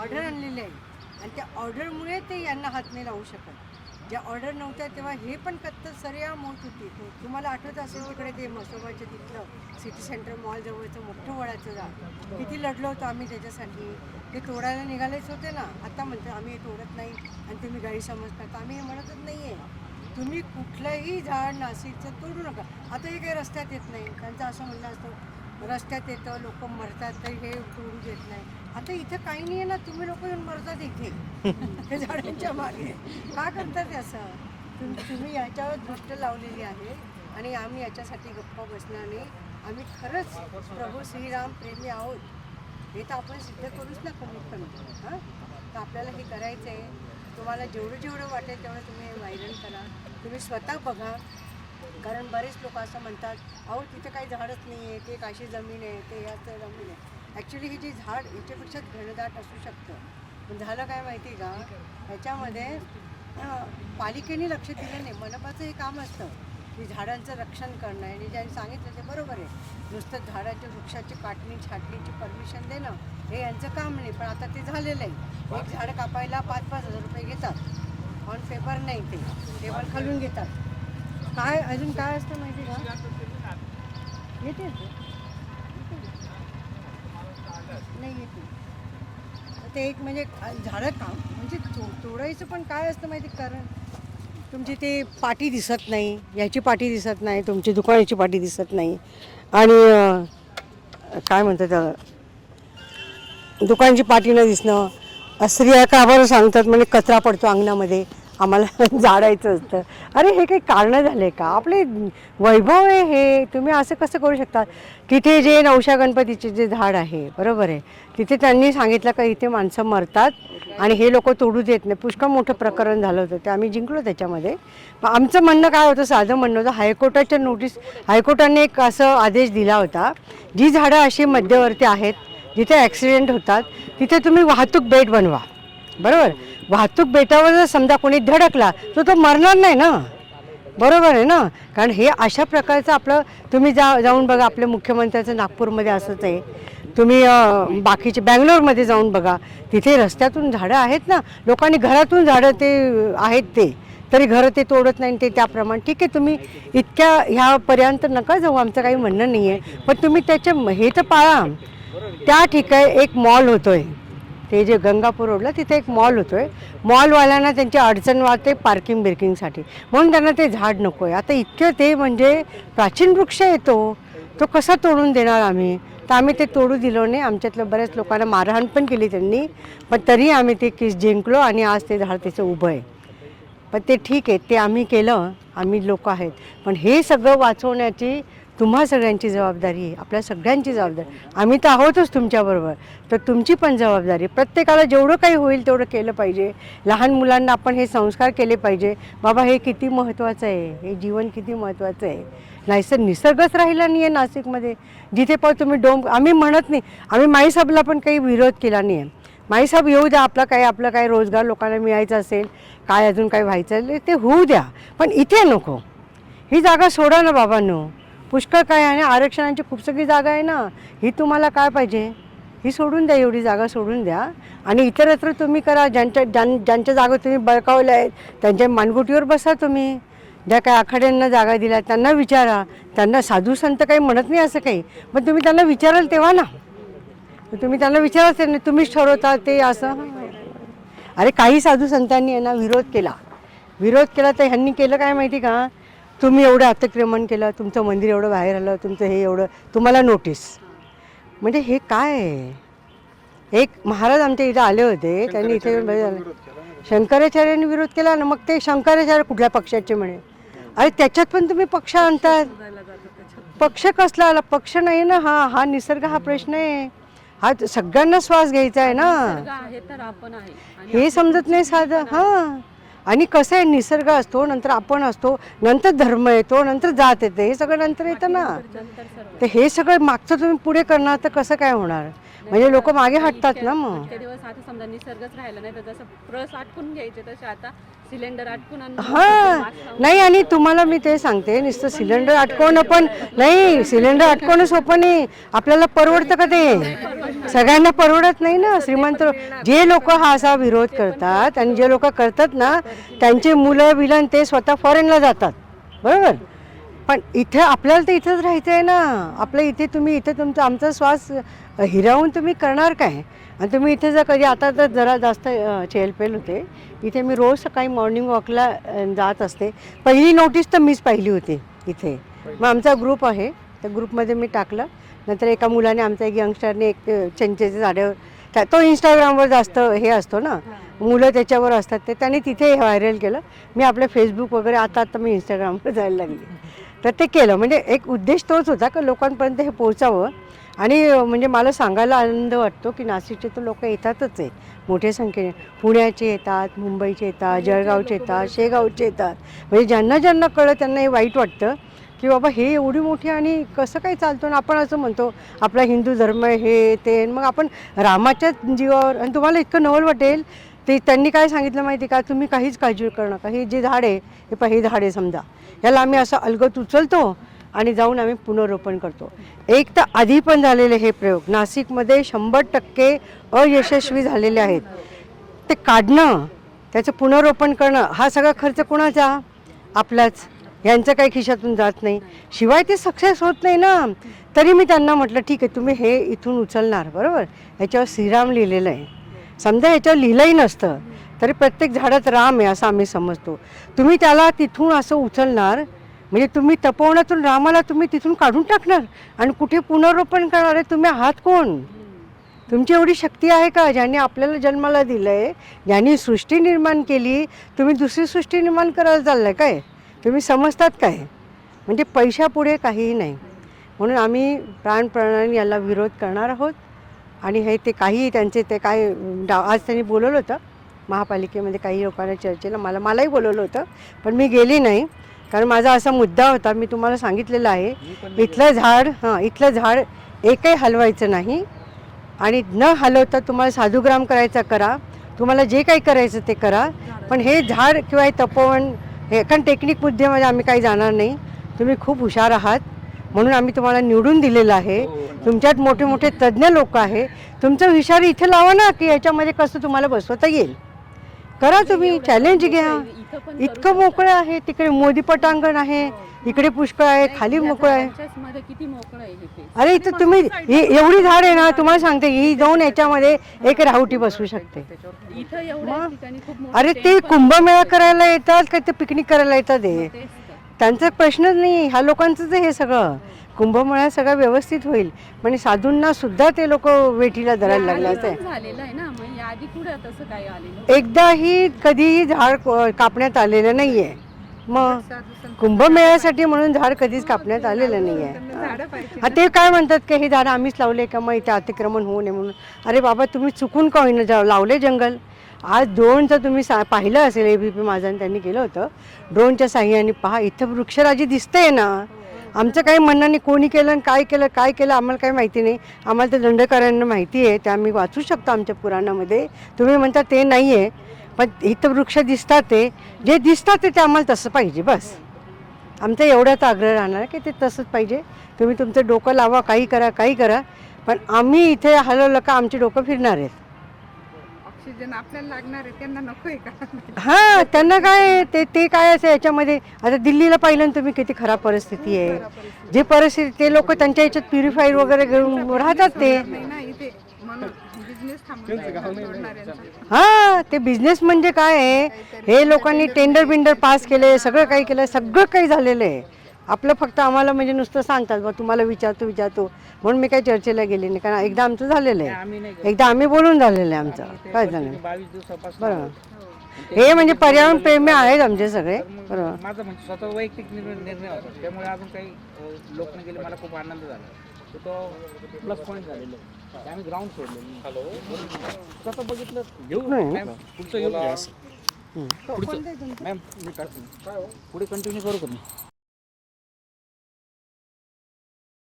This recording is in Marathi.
ऑर्डर आणलेले आहे आणि त्या ऑर्डरमुळे ते यांना हात नाही लावू शकत. ज्या ऑर्डर नव्हत्या तेव्हा हे पण कत्तल सरेआम होत होती. तुम्हाला आठवत असेल तिकडे ते मसोबाच्या तिथलं सिटी सेंटर मॉल जवळचं मोठं वडाचं झाड, किती लढलो होतो आम्ही त्याच्यासाठी. ते तोडायला निघालेच होते ना. आता म्हणतो आम्ही हे तोडत नाही आणि तुम्ही गैरसमज करता. आम्ही हे म्हणतच नाही आहे. तुम्ही कुठलंही झाड नाशिकचं तोडू नका. आता हे काही रस्त्यात येत नाही. त्यांचं असं म्हणणं असतं रस्त्यात येतं, लोक मरतात तर हे तोडू देत नाही. आता इथं काही नाही आहे ना, तुम्ही लोक येऊन मरतात इथे हे झाडांच्या मागे. का करतात असं? तुम्ही याच्यावर दृष्ट लावलेली आहे आणि आम्ही याच्यासाठी गप्पा बसणार नाही. आम्ही खरंच प्रभू श्रीराम प्रेमी आहोत हे तर आपण सिद्ध करूच ना कमीत कमी. हां, तर आपल्याला हे करायचं आहे. तुम्हाला जेवढं वाटेल तेवढं तुम्ही व्हायरल करा. तुम्ही स्वतः बघा. कारण बरेच लोक असं म्हणतात अहो तिथे काही झाडच नाही आहे, ते काशी जमीन आहे, ते याचं जमीन आहे. ॲक्च्युली हे जे झाड याच्यापेक्षा घनदाट असू शकतं. पण झालं काय माहिती आहे का, ह्याच्यामध्ये पालिकेने लक्ष दिलं नाही. मनपाचं हे काम असतं की झाडांचं रक्षण करणं आणि ज्यांनी सांगितलं ते बरोबर आहे. नुसतं झाडाच्या वृक्षाची काटणी छाटणीची परमिशन देणं हे यांचं काम नाही. पण आता ते झालेलं आहे. एक झाड कापायला 5-5 हजार रुपये घेतात. ऑन पेपर नाही, ते टेबल खालून घेतात. काय अजून काय असतं माहिती का? येते नाही येते. ते एक म्हणजे झाडं काम म्हणजे तोडायचं पण काय असतं माहिती. कारण तुमची ते पाटी दिसत नाही, याची पाटी दिसत नाही, तुमची दुकानाची पाटी दिसत नाही आणि काय म्हणतात त्याला, दुकानची पाटी न दिसणं. स्त्रिया का बरं सांगतात म्हणजे कचरा पडतो अंगणामध्ये, आम्हाला झाडायचं असतं. अरे हे काही कारणं झाले का? आपले वैभव आहे हे. तुम्ही असं कसं करू शकता? तिथे जे नवशा गणपतीचे जे झाड आहे बरोबर आहे, तिथे त्यांनी सांगितलं का इथे माणसं मरतात आणि हे लोक तोडू देत नाही. पुष्कळ मोठं प्रकरण झालं होतं, ते आम्ही जिंकलो त्याच्यामध्ये. आमचं म्हणणं काय होतं, साधं म्हणणं होतं, हायकोर्टाच्या हायकोर्टाने एक असं आदेश दिला होता, जी झाडं अशी मध्यवर्ती आहेत जिथे ॲक्सिडेंट होतात तिथे तुम्ही वाहतूक बेट बनवा. बरोबर, वाहतूक बेटावर जर समजा कोणी धडकला तर तो मरणार नाही ना. बरोबर आहे ना. कारण हे अशा प्रकारचं आपलं तुम्ही जाऊन बघा. आपल्या मुख्यमंत्र्याचं नागपूरमध्ये असंच आहे. तुम्ही बाकीचे बँगलोरमध्ये जाऊन बघा, तिथे रस्त्यातून झाडं आहेत ना. लोकांनी घरातून झाडं ते आहेत ते तरी घरं ते तोडत नाही. ते त्याप्रमाणे ठीक आहे, तुम्ही इतक्या ह्यापर्यंत नका जाऊ, आमचं काही म्हणणं नाही आहे. पण तुम्ही त्याच्या हे तर पाळा. त्या ठिकाणी एक मॉल होतो आहे, ते जे गंगापूर रोडला तिथे एक मॉल होतो आहे. मॉलवाल्यांना त्यांची अडचण वाटते पार्किंग बिर्किंगसाठी, म्हणून त्यांना ते झाड नको आहे. आता इतकं ते म्हणजे प्राचीन वृक्ष येतो, तो कसा तोडून देणार आम्ही? तर आम्ही ते तोडू दिलो नाही. आमच्यातल्या बऱ्याच लोकांना मारहाण पण केली त्यांनी, पण तरी आम्ही ते केस जिंकलो आणि आज ते झाड त्याचं उभं आहे. पण ते ठीक आहे, ते आम्ही केलं, आम्ही लोक आहेत. पण हे सगळं वाचवण्याची तुम्हा सगळ्यांची जबाबदारी आहे, आपल्या सगळ्यांची जबाबदारी. आम्ही तर आहोतच तुमच्याबरोबर, तर तुमची पण जबाबदारी. प्रत्येकाला जेवढं काही होईल तेवढं केलं पाहिजे. लहान मुलांना आपण हे संस्कार केले पाहिजे, बाबा हे किती महत्त्वाचं आहे, हे जीवन किती महत्त्वाचं आहे. नाहीतर निसर्गच राहिला नाही आहे नाशिकमध्ये. जिथे पण तुम्ही आम्ही म्हणत नाही, आम्ही माईसाहेबला पण काही विरोध केला नाही आहे. माईसाहेब येऊ द्या, आपलं काय रोजगार लोकांना मिळायचं असेल, काय अजून काय व्हायचं आहे ते होऊ द्या, पण इथे नको. ही जागा सोडा ना बाबांनो. पुष्कळ काय आहे, आरक्षणाची खूप सगळी जागा आहे ना. ही तुम्हाला काय पाहिजे, ही सोडून द्या, एवढी जागा सोडून द्या आणि इतरत्र तुम्ही करा. ज्यांच्या जागा तुम्ही बळकावल्या आहेत त्यांच्या मानगुटीवर बसा तुम्ही. ज्या काय आखाड्यांना जागा दिल्या त्यांना विचारा. त्यांना साधू संत काही म्हणत नाही असं काही, पण तुम्ही त्यांना विचाराल तेव्हा ना. तुम्ही त्यांना विचाराल नाही, तुम्हीच ठरवता ते असं. अरे काही साधू संतांनी यांना विरोध केला तर ह्यांनी केलं काय माहिती का, तुम्ही एवढं अतिक्रमण केलं, तुमचं मंदिर एवढं बाहेर आलं, तुमचं हे एवढं, तुम्हाला नोटीस. म्हणजे हे काय आहे? एक महाराज आमच्या इथं आले होते, त्यांनी इथे शंकराचार्यांनी विरोध केला ना. मग ते शंकराचार्य कुठल्या पक्षाचे म्हणे. अरे त्याच्यात पण तुम्ही पक्ष आणतात. पक्ष कसला आला? पक्ष नाही ना. हा निसर्ग हा प्रश्न आहे. हा सगळ्यांना श्वास घ्यायचा आहे ना. हे समजत नाही साधं. हां, आणि कसं आहे, निसर्ग असतो, नंतर आपण असतो, नंतर धर्म येतो, नंतर जात येते, हे सगळं नंतर येतं ना. तर हे सगळं मागचं तुम्ही पुढे करणार तर कसं काय होणार? म्हणजे लोक मागे हटतात ना. मग इतके दिवस आता समजा निसर्गच राहिला नाही तर जसं प्रस आटकून घ्यायचे तसे आता सिलेंडर आटकून नाही. आणि तुम्हाला मी ते सांगते, नुसतं सिलेंडर अटकवणं पण नाही, सिलेंडर अटकवणं सोपं नाही. आपल्याला परवडतं का ते? सगळ्यांना परवडत नाही ना. श्रीमंत जे लोक हा असा विरोध करतात आणि जे लोक करतात ना, त्यांचे मुलं बिलन ते स्वतः फॉरेनला जातात, बरोबर. पण इथे आपल्याला तर इथंच राहायचं आहे ना. आपलं इथे तुम्ही इथे तुमचा आमचा श्वास हिरावून तुम्ही करणार काय? आणि तुम्ही इथे जर कधी आता तर जरा जास्त चेलपेल होते इथे. मी रोज सकाळी मॉर्निंग वॉकला जात असते. पहिली नोटीस तर मीच पाहिली होती इथे. मग आमचा ग्रुप आहे, त्या ग्रुपमध्ये मी टाकलं. नंतर एका मुलाने, आमच्या एक यंगस्टरने एक चिंचेच्या झाडावर, तो इंस्टाग्रामवर जास्त हे असतो ना, मुलं त्याच्यावर असतात, ते त्याने तिथे व्हायरल केलं. मी आपलं फेसबुक वगैरे आता मी इंस्टाग्रामवर जायला लागली. तर ते केलं. म्हणजे एक उद्देश तोच होता की लोकांपर्यंत हे पोहोचावं. आणि म्हणजे मला सांगायला आनंद वाटतो की नाशिकचे तर लोक येतातच आहे मोठ्या संख्येने. पुण्याचे येतात, मुंबईचे येतात, जळगावचे येतात, शेगावचे येतात. म्हणजे ज्यांना ज्यांना कळलं त्यांना हे वाईट वाटतं की बाबा हे एवढी मोठी आणि कसं काही चालतो ना. आपण असं म्हणतो आपला हिंदू धर्म हे ते, मग आपण रामाच्याच जीवावर. आणि तुम्हाला इतकं नवल वाटेल, ते त्यांनी काय सांगितलं माहिती का, तुम्ही काहीच काळजी करू नका. हे जे झाड आहे हे झाड आहे समजा, याला आम्ही असं अलगद उचलतो आणि जाऊन आम्ही पुनरोपण करतो. एक तर आधी पण झालेले हे प्रयोग नाशिकमध्ये 100% अयशस्वी झालेले आहेत. ते काढणं, त्याचं पुनरोपण करणं, हा सगळा खर्च कोणाचा? आपलाच. यांचं काही खिशातून जात नाही. शिवाय ते सक्सेस होत नाही ना. तरी मी त्यांना म्हटलं ठीक आहे, तुम्ही हे इथून उचलणार, बरोबर. ह्याच्यावर श्रीराम लिहिलेलं आहे. समजा ह्याच्यावर लिहिलंही नसतं तरी प्रत्येक झाडात राम आहे असं आम्ही समजतो. तुम्ही त्याला तिथून असं उचलणार म्हणजे तुम्ही तपोवनातून रामाला तुम्ही तिथून काढून टाकणार आणि कुठे पुनरोपण करणार आहे? तुम्ही आहात कोण? तुमची एवढी शक्ती आहे का? ज्यांनी आपल्याला जन्माला दिलं आहे, ज्यांनी सृष्टी निर्माण केली, तुम्ही दुसरी सृष्टी निर्माण करायला चाललं काय? तुम्ही समजतात काय? म्हणजे पैशापुढे काहीही नाही. म्हणून आम्ही प्राणप्रणाने याला विरोध करणार आहोत. आणि हे ते काही त्यांचे ते काय आज त्यांनी बोलवलं होतं महापालिकेमध्ये काही लोकांना चर्चेला, मलाही बोलवलं होतं पण मी गेली नाही. कारण माझा असा मुद्दा होता, मी तुम्हाला सांगितलेलं आहे, इथलं झाड एकही हलवायचं नाही. आणि न हलवता तुम्हाला साधुग्राम करायचा करा, तुम्हाला जे काही करायचं ते करा. पण हे झाड किंवा हे तपोवन हे कारण टेक्निक मुद्द्यामध्ये आम्ही काही जाणार नाही. तुम्ही खूप हुशार आहात म्हणून आम्ही तुम्हाला निवडून दिलेलं आहे. तुमच्यात मोठे मोठे तज्ज्ञ लोक आहे. तुमचं विचार इथे लावा ना की याच्यामध्ये कसं तुम्हाला बसवता येईल. करा, तुम्ही चॅलेंज घ्या. इतकं मोकळं आहे. तिकडे मोदी पटांगण आहे, इकडे पुष्कळ आहे, खाली मोकळं आहे. अरे इथं तुम्ही एवढी झाड आहे ना, तुम्हाला सांगते ही जाऊन याच्यामध्ये एक राहुटी बसवू शकते. अरे ते कुंभमेळा करायला येतात का ते पिकनिक करायला येतात? त्यांचा प्रश्नच नाही. ह्या लोकांचंच हे सगळं. कुंभमेळा सगळं व्यवस्थित होईल म्हणजे साधूंना सुद्धा ते लोक वेठीला धरायला लागले असते. एकदाही कधीही झाड कापण्यात आलेलं नाहीये. मग कुंभमेळ्यासाठी म्हणून झाड कधीच कापण्यात आलेलं नाहीये. ते काय म्हणतात की हे झाड आम्हीच लावले का मग इथे अतिक्रमण होऊ नये म्हणून. अरे बाबा, तुम्ही चुकून का होईना लावले जंगल. आज ड्रोनचं तुम्ही पाहिलं असेल, ABP माझं त्यांनी केलं होतं, ड्रोनच्या साह्याने पहा इथं वृक्षराजी दिसते ना. आमचं काही म्हणणं नाही, कोणी केलं आणि काय केलं आम्हाला काही माहिती नाही. आम्हाला तर दंडकारांना माहिती आहे, ते आम्ही वाचू शकतो आमच्या पुराणामध्ये. तुम्ही म्हणता ते नाही आहे, पण इथं वृक्ष दिसतात, ते जे दिसतात ते आम्हाला तसं पाहिजे. बस आमचा एवढाच आग्रह राहणार की ते तसंच पाहिजे. तुम्ही तुमचं डोकं लावा, काही करा, पण आम्ही इथे हलवलं का आमचे डोकं फिरणार आहेत. आपल्याला लागणार आहे, त्यांना नकोय का? हां, त्यांना काय ते काय असं याच्यामध्ये. आता दिल्लीला पाहिलं ना तुम्ही, किती खराब परिस्थिती आहे. जे परिस्थिती ते लोक त्यांच्या याच्यात प्युरिफायर वगैरे घेऊन राहतात ते. हां, ते बिझनेस म्हणजे काय आहे, हे लोकांनी टेंडर पास केले, सगळं काही झालेलं आहे. आपलं फक्त आम्हाला म्हणजे नुसतं सांगतात बा तुम्हाला विचारतो म्हणून मी काही चर्चेला गेले नाही. कारण एकदा आमचं झालेलं आहे, एकदा आम्ही बोलून झालेलं आहे आमचं. काय झालं बरोबर. हे म्हणजे पर्यावरण प्रेमी आहेत आमचे सगळे. बरोबर. माझं म्हणजे स्वतः वैयक्तिक निर्णय होता, त्यामुळे अजून काही लोक गेले, मला खूप आनंद झाला. तो प्लस पॉईंट झालेलं आहे. आम्ही ग्राउंड सोडले. स्वतः बघितलं घेऊ पुढचं घेऊ. मॅम मी काढतो, पुढे कंटिन्यू करू का मी?